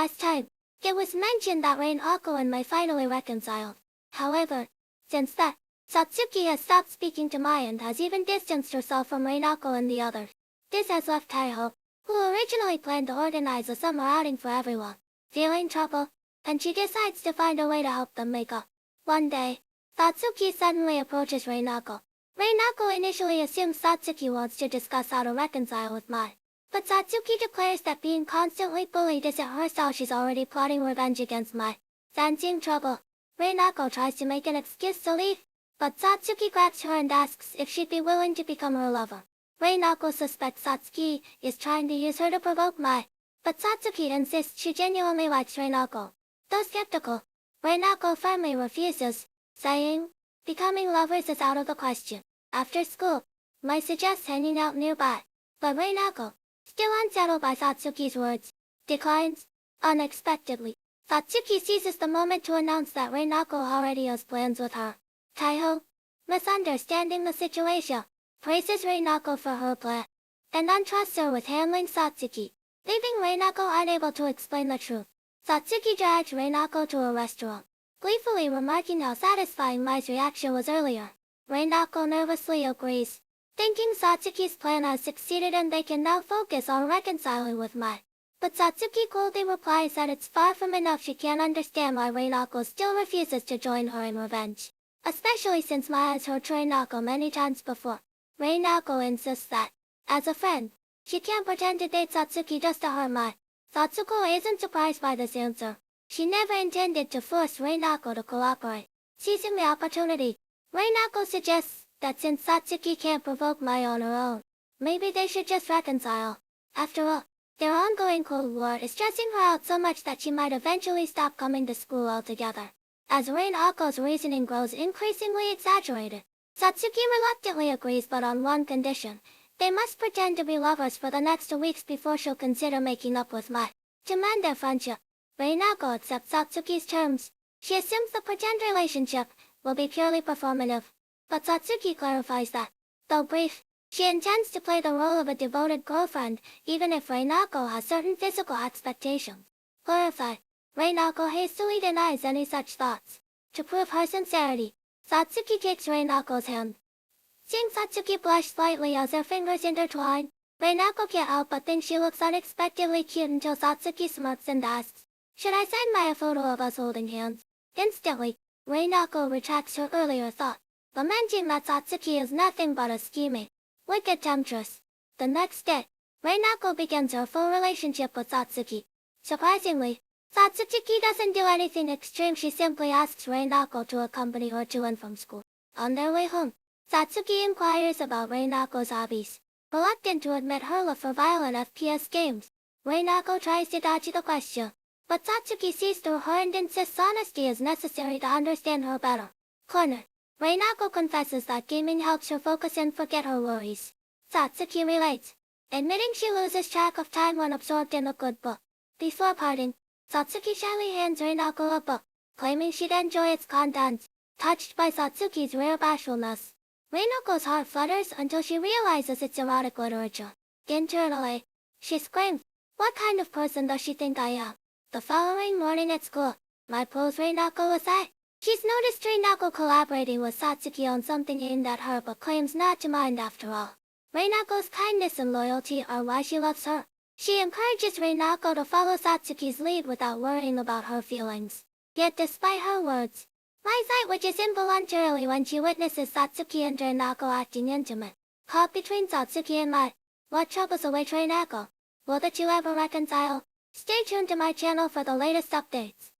last time, it was mentioned that Rain-Ako and Mai finally reconciled. However, since that, Satsuki has stopped speaking to Mai and has even distanced herself from Rain-Ako and the others. This has left Taiho, who originally planned to organize a summer outing for everyone, feeling trouble, and she decides to find a way to help them make up. One day, Satsuki suddenly approaches Rain-Ako. Rain-Ako initially assumes Satsuki wants to discuss how to reconcile with Mai. But Satsuki declares that being constantly bullied isn't her style. She's already plotting revenge against Mai. Sensing trouble, Rain-Ako tries to make an excuse to leave, but Satsuki grabs her and asks if she'd be willing to become her lover. Rain-Ako suspects Satsuki is trying to use her to provoke Mai, but Satsuki insists she genuinely likes Rain-Ako. Though skeptical, Rain-Ako firmly refuses, saying, becoming lovers is out of the question. After school, Mai suggests hanging out nearby, but Rain-Ako, still unsettled by Satsuki's words, declines. Unexpectedly, Satsuki seizes the moment to announce that Rain-Ako already has plans with her. Taiho, misunderstanding the situation, praises Rain-Ako for her plan, and untrusts her with handling Satsuki, leaving Rain-Ako unable to explain the truth. Satsuki drags Rain-Ako to a restaurant, gleefully remarking how satisfying Mai's reaction was earlier. Rain-Ako nervously agrees, thinking Satsuki's plan has succeeded and they can now focus on reconciling with Mai. But Satsuki coldly replies that it's far from enough. She can't understand why Rain-Ako still refuses to join her in revenge, especially since Mai has hurt Rain-Ako many times before. Rain-Ako insists that, as a friend, she can't pretend to date Satsuki just to hurt Mai. Satsuko isn't surprised by this answer. She never intended to force Rain-Ako to cooperate. Seizing the opportunity, Rain-Ako suggests that since Satsuki can't provoke Mai on her own, maybe they should just reconcile. After all, their ongoing Cold War is stressing her out so much that she might eventually stop coming to school altogether. As Rain-Ako's reasoning grows increasingly exaggerated, Satsuki reluctantly agrees, but on one condition. They must pretend to be lovers for the next 2 weeks before she'll consider making up with Mai. To mend their friendship, Rain-Ako accepts Satsuki's terms. She assumes the pretend relationship will be purely performative. But Satsuki clarifies that, though brief, she intends to play the role of a devoted girlfriend, even if Rain-Ako has certain physical expectations. Horrified, Rain-Ako hastily denies any such thoughts. To prove her sincerity, Satsuki takes Rain-Ako's hand. Seeing Satsuki blush slightly as their fingers intertwine, Rain-Ako can't help but think she looks unexpectedly cute until Satsuki smirks and asks, should I send Mai a photo of us holding hands? Instantly, Rain-Ako retracts her earlier thought, lamenting that Satsuki is nothing but a scheming, wicked temptress. The next day, Rain-Ako begins her full relationship with Satsuki. Surprisingly, Satsuki doesn't do anything extreme. She simply asks Rain-Ako to accompany her to and from school. On their way home, Satsuki inquires about Rain-Ako's hobbies. Reluctant to admit her love for violent FPS games, Rain-Ako tries to dodge the question, but Satsuki sees through her and insists honesty is necessary to understand her better. Cornered, Rain-Ako confesses that gaming helps her focus and forget her worries. Satsuki relates, admitting she loses track of time when absorbed in a good book. Before parting, Satsuki shyly hands Rain-Ako a book, claiming she'd enjoy its contents. Touched by Satsuki's rare bashfulness, Rain-Ako's heart flutters until she realizes it's erotic literature. Internally, she screams, what kind of person does she think I am? The following morning at school, Mai pulls Rain-Ako aside. She's noticed Rain-Ako collaborating with Satsuki on something aimed at her but claims not to mind after all. Rain-Ako's kindness and loyalty are why she loves her. She encourages Rain-Ako to follow Satsuki's lead without worrying about her feelings. Yet despite her words, Mai's sight twitches involuntarily when she witnesses Satsuki and Rain-Ako acting intimate. Caught between Satsuki and Mai, what troubles await Rain-Ako? Will the two ever reconcile? Stay tuned to my channel for the latest updates.